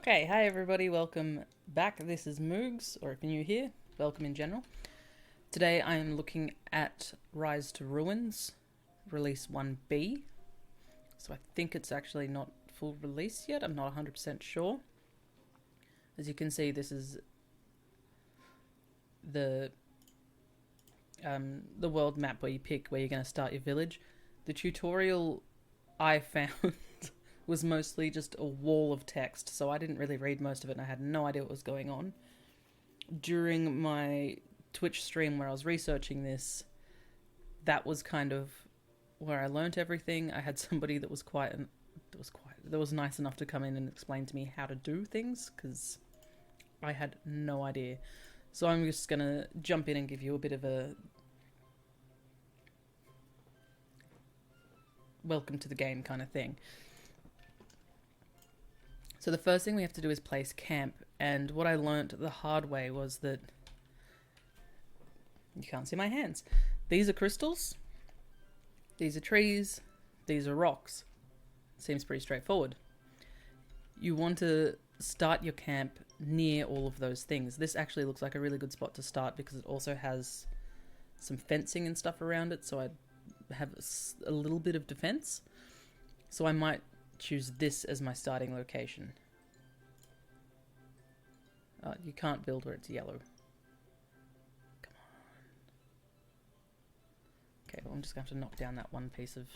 Okay, hi everybody, welcome back. This is Moogs, or if you're new here, welcome in general. Today I am looking at Rise to Ruins, Release 1B. So I think it's actually not full release yet, I'm not 100% sure. As you can see, this is the world map where you pick where you're going to start your village. The tutorial I found was mostly just a wall of text, so I didn't really read most of it and I had no idea what was going on. During my Twitch stream where I was researching this, that was kind of where I learnt everything. I had somebody that was nice enough to come in and explain to me how to do things, because I had no idea. So I'm just gonna jump in and give you a bit of a welcome to the game kind of thing. So the first thing we have to do is place camp, and what I learnt the hard way was that you can't see my hands. These are crystals, these are trees, these are rocks. Seems pretty straightforward. You want to start your camp near all of those things. This actually looks like a really good spot to start because it also has some fencing and stuff around it, so I have a little bit of defense. So I might choose this as my starting location. You can't build where it's yellow. Come on. Okay, well I'm just going to have to knock down that one piece of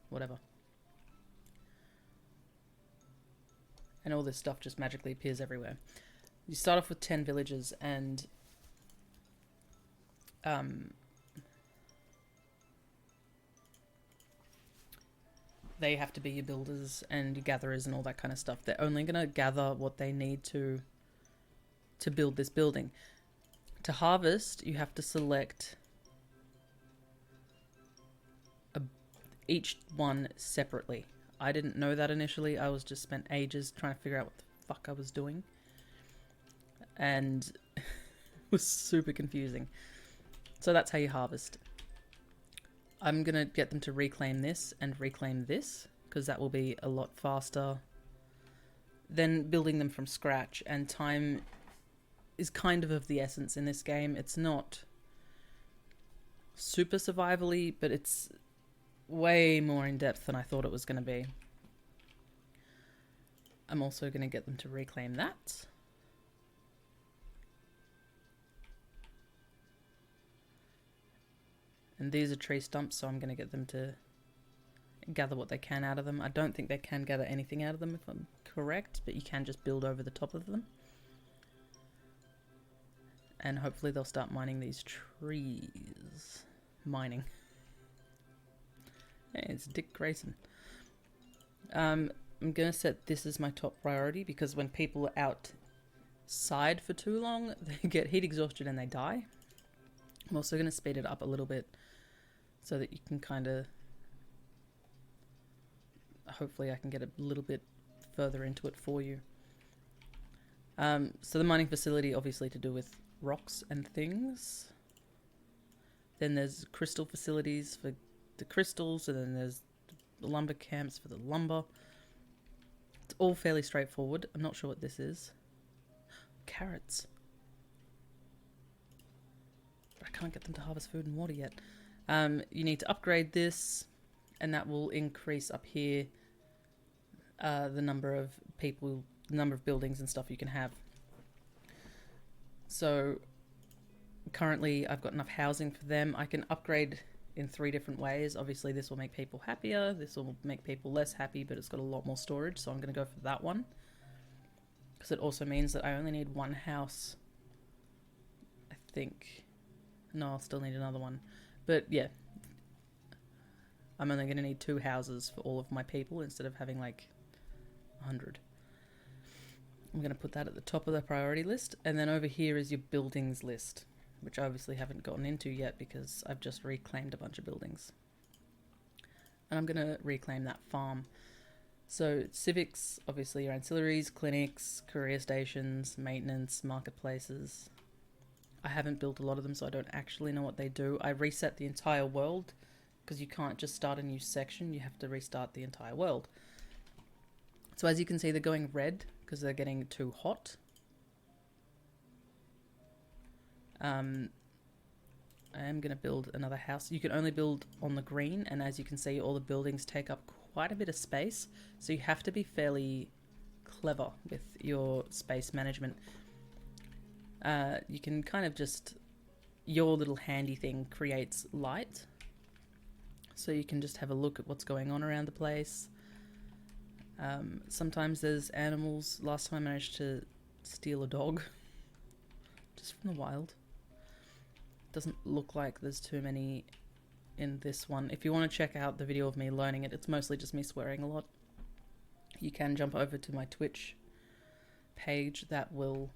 whatever. And all this stuff just magically appears everywhere. You start off with 10 villages, and they have to be your builders and your gatherers and all that kind of stuff. They're only going to gather what they need to build this building. To harvest, you have to select each one separately. I didn't know that initially. I was just spent ages trying to figure out what the fuck I was doing. And it was super confusing. So that's how you harvest. I'm going to get them to reclaim this and reclaim this, because that will be a lot faster than building them from scratch. And time is kind of the essence in this game. It's not super survival-y, but it's way more in depth than I thought it was going to be. I'm also going to get them to reclaim that. And these are tree stumps, so I'm going to get them to gather what they can out of them. I don't think they can gather anything out of them, if I'm correct, but you can just build over the top of them. And hopefully they'll start mining these trees. Mining. Hey, it's Dick Grayson. I'm going to set this as my top priority, because when people are outside for too long, they get heat exhaustion and they die. I'm also going to speed it up a little bit so that you can kind of... Hopefully I can get a little bit further into it for you. So the mining facility, obviously to do with rocks and things. Then there's crystal facilities for the crystals, and then there's lumber camps for the lumber. It's all fairly straightforward. I'm not sure what this is. Carrots. But I can't get them to harvest food and water yet. You need to upgrade this, and that will increase up here the number of people, the number of buildings and stuff you can have. So currently I've got enough housing for them. I can upgrade in 3 different ways. Obviously this will make people happier, this will make people less happy, but it's got a lot more storage, so I'm going to go for that one. Because it also means that I only need 1 house, I think. No, I'll still need another one. But yeah, I'm only going to need 2 houses for all of my people instead of having like 100. I'm going to put that at the top of the priority list. And then over here is your buildings list, which I obviously haven't gotten into yet because I've just reclaimed a bunch of buildings. And I'm going to reclaim that farm. So civics, obviously your ancillaries, clinics, career stations, maintenance, marketplaces. I haven't built a lot of them, so I don't actually know what they do. I reset the entire world because you can't just start a new section. You have to restart the entire world. So as you can see, they're going red because they're getting too hot. I am going to build another house. You can only build on the green, and as you can see, all the buildings take up quite a bit of space, so you have to be fairly clever with your space management. You can kind of just, your little handy thing creates light, so you can just have a look at what's going on around the place. Sometimes there's animals. Last time I managed to steal a dog just from the wild. Doesn't look like there's too many in this one. If you want to check out the video of me learning it, it's mostly just me swearing a lot. You can jump over to my Twitch page. That will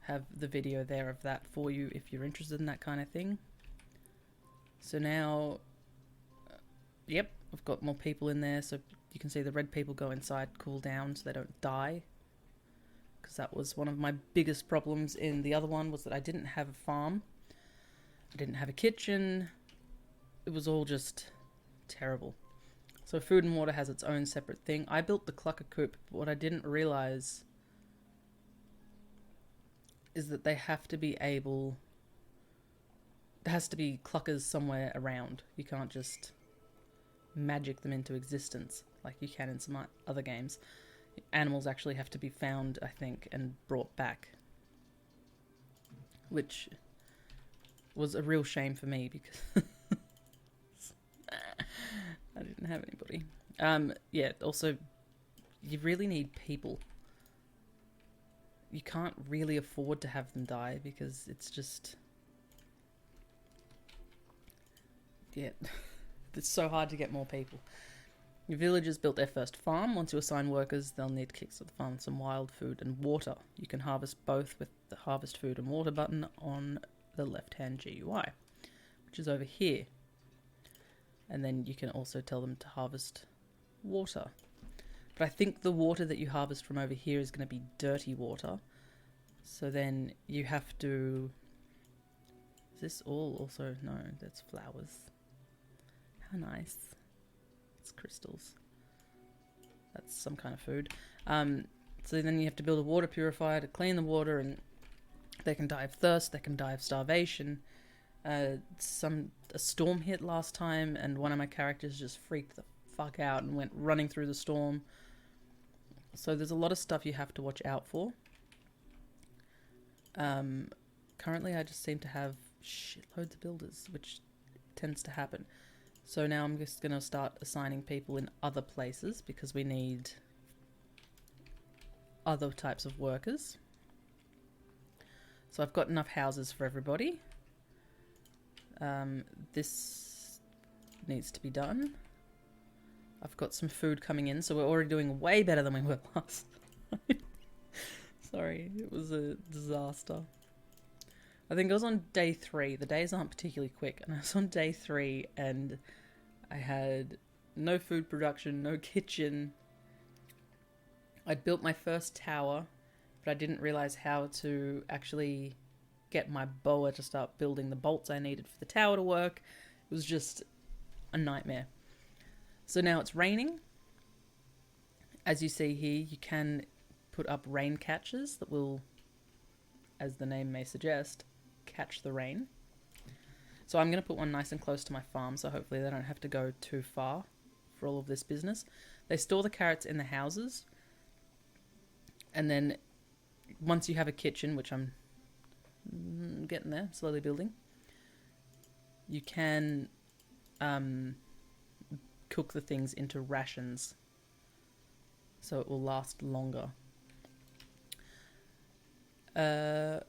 have the video there of that for you if you're interested in that kind of thing. So now, yep, I've got more people in there, so you can see the red people go inside, cool down so they don't die. Because that was one of my biggest problems in the other one, was that I didn't have a farm. I didn't have a kitchen. It was all just terrible. So food and water has its own separate thing. I built the clucker coop, but what I didn't realize is that they have to be able... There has to be cluckers somewhere around. You can't just magic them into existence like you can in some other games. Animals actually have to be found, I think, and brought back. Which was a real shame for me because I didn't have anybody. Yeah, also, you really need people. You can't really afford to have them die because it's just... Yeah, it's so hard to get more people. Your villagers built their first farm. Once you assign workers, they'll need to kick to the farm with some wild food and water. You can harvest both with the harvest food and water button on the left-hand GUI, which is over here. And then you can also tell them to harvest water. But I think the water that you harvest from over here is going to be dirty water. So then you have to... Is this all also? No, that's flowers. How nice. It's crystals. That's some kind of food. So then you have to build a water purifier to clean the water, and they can die of thirst, they can die of starvation. A storm hit last time, and one of my characters just freaked the fuck out and went running through the storm. So there's a lot of stuff you have to watch out for. Currently I just seem to have shitloads of builders, which tends to happen. So now I'm just going to start assigning people in other places because we need other types of workers. So I've got enough houses for everybody. This needs to be done. I've got some food coming in, so we're already doing way better than we were last time. Sorry, it was a disaster. I think I was on day 3. The days aren't particularly quick, and I was on day 3 and I had no food production, no kitchen. I'd built my first tower, but I didn't realize how to actually get my boa to start building the bolts I needed for the tower to work. It was just a nightmare. So now it's raining. As you see here, you can put up rain catchers that will, as the name may suggest, catch the rain. So I'm going to put one nice and close to my farm, so hopefully they don't have to go too far for all of this business. They store the carrots in the houses, and then once you have a kitchen, which I'm getting there, slowly building, you can cook the things into rations so it will last longer.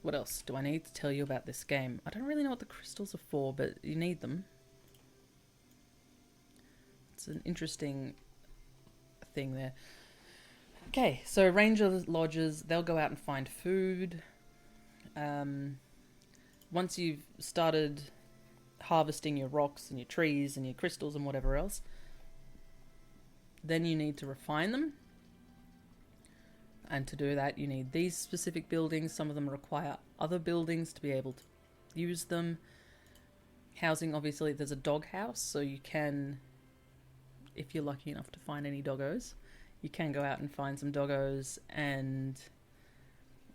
What else do I need to tell you about this game? I don't really know what the crystals are for, but you need them. It's an interesting thing there. Okay, so ranger lodges, they'll go out and find food. Once you've started harvesting your rocks and your trees and your crystals and whatever else, then you need to refine them. And to do that, you need these specific buildings. Some of them require other buildings to be able to use them. Housing, obviously, there's a dog house, so you can, if you're lucky enough to find any doggos, you can go out and find some doggos, and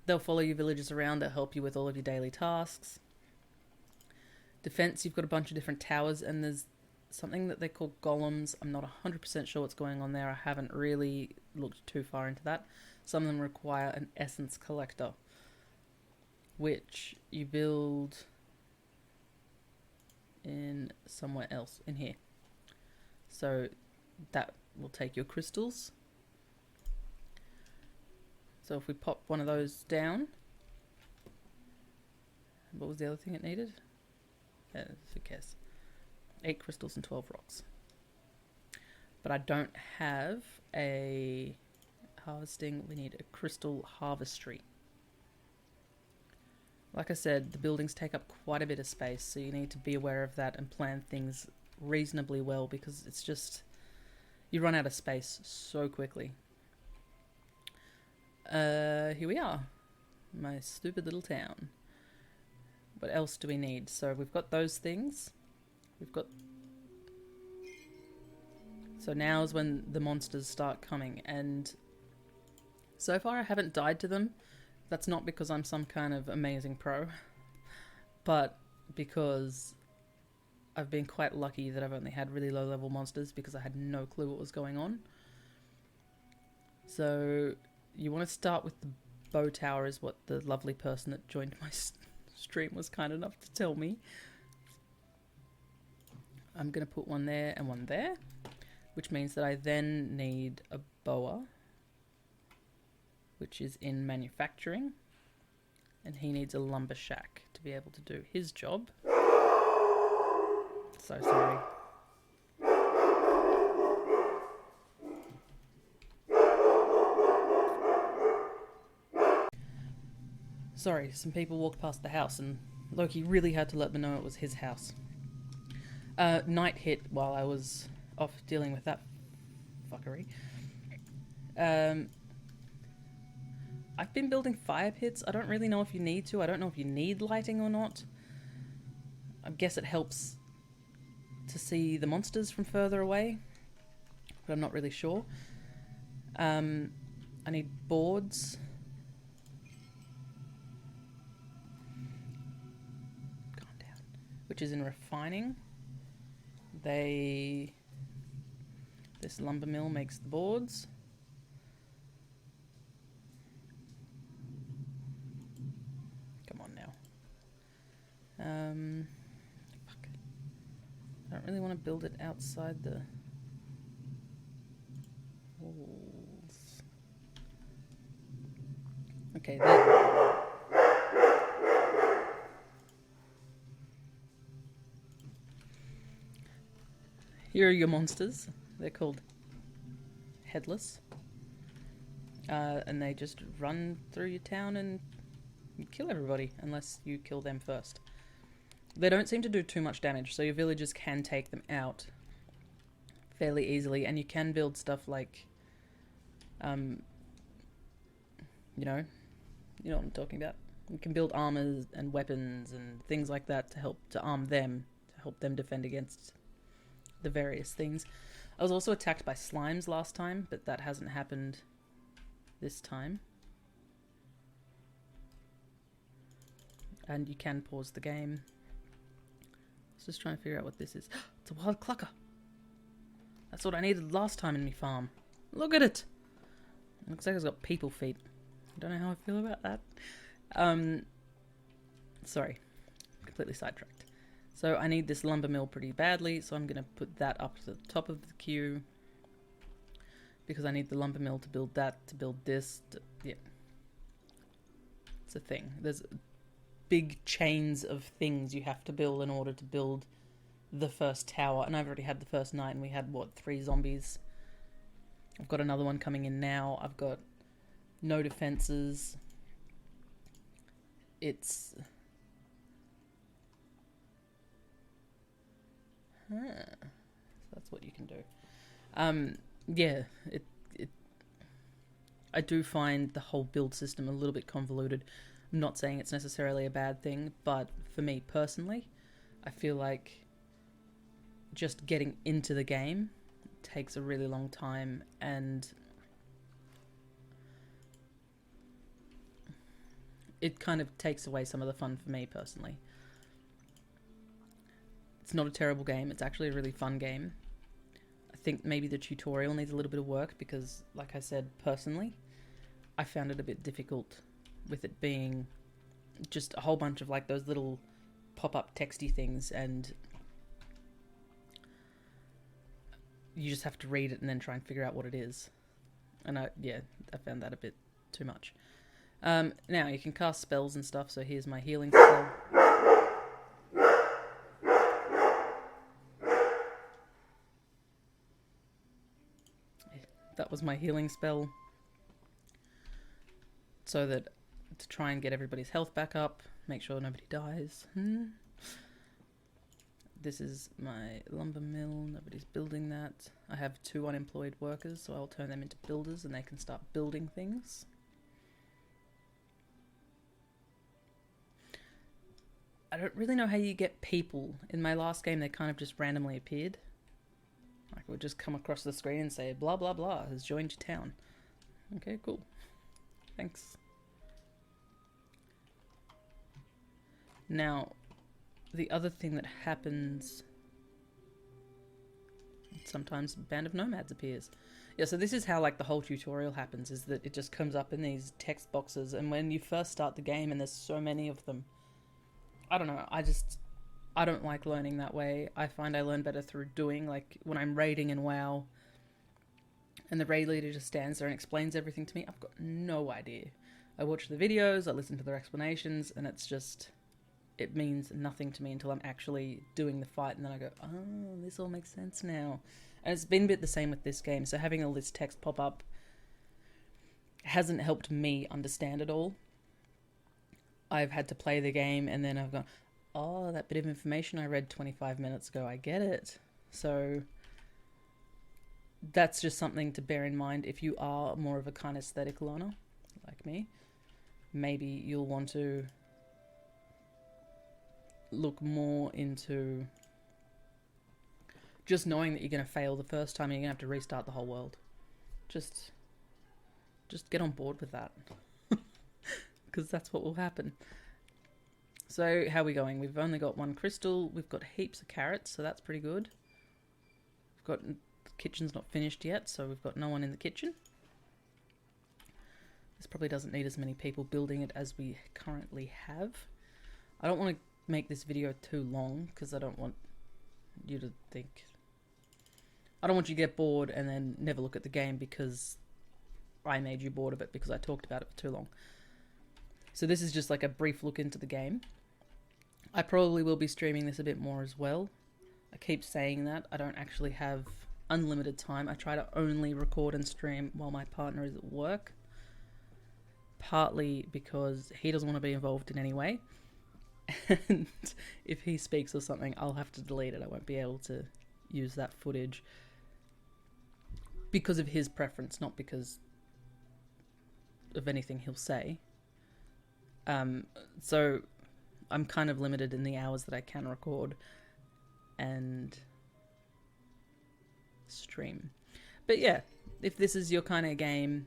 they'll follow your villagers around. They'll help you with all of your daily tasks. Defense, you've got a bunch of different towers, and there's something that they call golems. I'm not 100% sure what's going on there. I haven't really looked too far into that. Some of them require an essence collector, which you build in somewhere else, in here. So that will take your crystals. So if we pop one of those down, what was the other thing it needed? Who cares? 8 crystals and 12 rocks. But I don't have a harvesting. We need a crystal harvestry. Like I said, the buildings take up quite a bit of space, so you need to be aware of that and plan things reasonably well, because it's just, you run out of space so quickly. Here we are. My stupid little town. What else do we need? So we've got those things. We've got... So now is when the monsters start coming, and so far I haven't died to them. That's not because I'm some kind of amazing pro, but because I've been quite lucky that I've only had really low level monsters, because I had no clue what was going on. So you want to start with the bow tower, is what the lovely person that joined my stream was kind enough to tell me. I'm going to put one there and one there, which means that I then need a boa, which is in manufacturing, and he needs a lumber shack to be able to do his job. So sorry. Sorry, some people walked past the house and Loki really had to let them know it was his house. Night hit while I was off dealing with that fuckery. I've been building fire pits. I don't really know if you need to. I don't know if you need lighting or not. I guess it helps to see the monsters from further away, but I'm not really sure. I need boards. Calm down. Which is in refining. This lumber mill makes the boards. Come on now. Fuck. I don't really want to build it outside the walls. Okay, there. Here are your monsters. They're called Headless. And they just run through your town and kill everybody, unless you kill them first. They don't seem to do too much damage, so your villagers can take them out fairly easily, and you can build stuff like, you know what I'm talking about. You can build armors and weapons and things like that to help to arm them, to help them defend against the various things. I was also attacked by slimes last time, but that hasn't happened this time. And you can pause the game. I was just trying to figure out what this is. It's a wild clucker. That's what I needed last time in my farm. Look at it. It looks like it's got people feet. I don't know how I feel about that. Sorry, completely sidetracked. So I need this lumber mill pretty badly, so I'm going to put that up to the top of the queue, because I need the lumber mill to build that, to build this. Yeah, it's a thing. There's big chains of things you have to build in order to build the first tower, and I've already had the first night, and we had, what, 3 zombies? I've got another one coming in now. I've got no defenses. It's... So that's what you can do. Yeah, I do find the whole build system a little bit convoluted. I'm not saying it's necessarily a bad thing, but for me personally, I feel like just getting into the game takes a really long time, and it kind of takes away some of the fun for me personally. It's not a terrible game. It's actually a really fun game. I think maybe the tutorial needs a little bit of work because, like I said, personally, I found it a bit difficult with it being just a whole bunch of like those little pop-up texty things, and you just have to read it and then try and figure out what it is. And I found that a bit too much. Now you can cast spells and stuff, so here's my healing spell. That was my healing spell, so that to try and get everybody's health back up, make sure nobody dies. This is my lumber mill. Nobody's building that. I have 2 unemployed workers, so I'll turn them into builders and they can start building things. I don't really know how you get people. In my last game, they kind of just randomly appeared. Like, it would just come across the screen and say, blah, blah, blah, has joined your town. Okay, cool. Thanks. Now, the other thing that happens... sometimes a band of nomads appears. Yeah, so this is how, like, the whole tutorial happens, is that it just comes up in these text boxes, and when you first start the game, and there's so many of them, I don't know, I don't like learning that way. I find I learn better through doing, like, when I'm raiding in WoW, and the raid leader just stands there and explains everything to me, I've got no idea. I watch the videos, I listen to their explanations, and it's just... it means nothing to me until I'm actually doing the fight, and then I go, oh, this all makes sense now. And it's been a bit the same with this game, so having all this text pop up hasn't helped me understand it all. I've had to play the game, and then I've gone, oh, that bit of information I read 25 minutes ago, I get it. So that's just something to bear in mind if you are more of a kinesthetic learner, like me. Maybe you'll want to look more into just knowing that you're going to fail the first time and you're going to have to restart the whole world. Just get on board with that. Because that's what will happen. So, how are we going? We've only got 1 crystal. We've got heaps of carrots, so that's pretty good. The kitchen's not finished yet, so we've got no one in the kitchen. This probably doesn't need as many people building it as we currently have. I don't want to make this video too long because I don't want you to think... I don't want you to get bored and then never look at the game because I made you bored of it because I talked about it for too long. So this is just like a brief look into the game. I probably will be streaming this a bit more as well. I keep saying that. I don't actually have unlimited time. I try to only record and stream while my partner is at work. Partly because he doesn't want to be involved in any way. And if he speaks or something, I'll have to delete it. I won't be able to use that footage. Because of his preference, not because of anything he'll say. So I'm kind of limited in the hours that I can record and stream. But yeah, if this is your kind of game,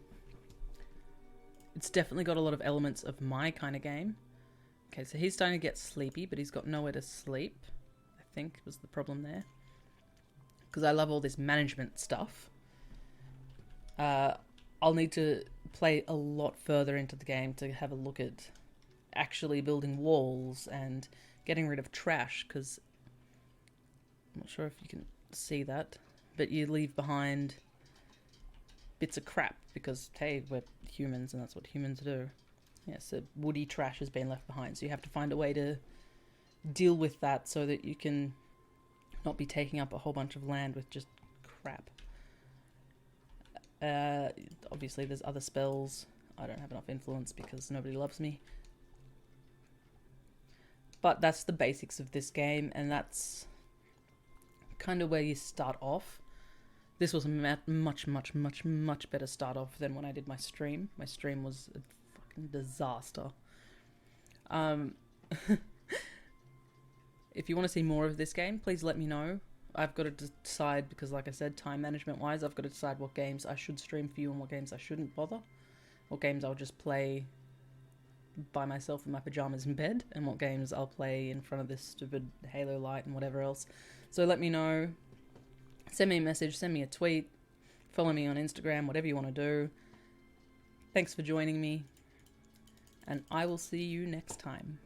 it's definitely got a lot of elements of my kind of game. Okay, so he's starting to get sleepy, but he's got nowhere to sleep, I think was the problem there. Because I love all this management stuff. I'll need to play a lot further into the game to have a look at actually building walls and getting rid of trash, because I'm not sure if you can see that, but you leave behind bits of crap because, hey, we're humans and that's what humans do. Yeah, so woody trash has been left behind, so you have to find a way to deal with that so that you can not be taking up a whole bunch of land with just crap. Obviously there's other spells. I don't have enough influence because nobody loves me. But that's the basics of this game, and that's kind of where you start off. This was a much better start off than when I did my stream. My stream was a fucking disaster. If you want to see more of this game, please let me know. I've got to decide, because like I said, time management wise, I've got to decide what games I should stream for you and what games I shouldn't bother. What games I'll just play by myself in my pajamas in bed and what games I'll play in front of this stupid Halo light and whatever else. So let me know. Send me a message, send me a tweet, follow me on Instagram, whatever you want to do. Thanks for joining me, and I will see you next time.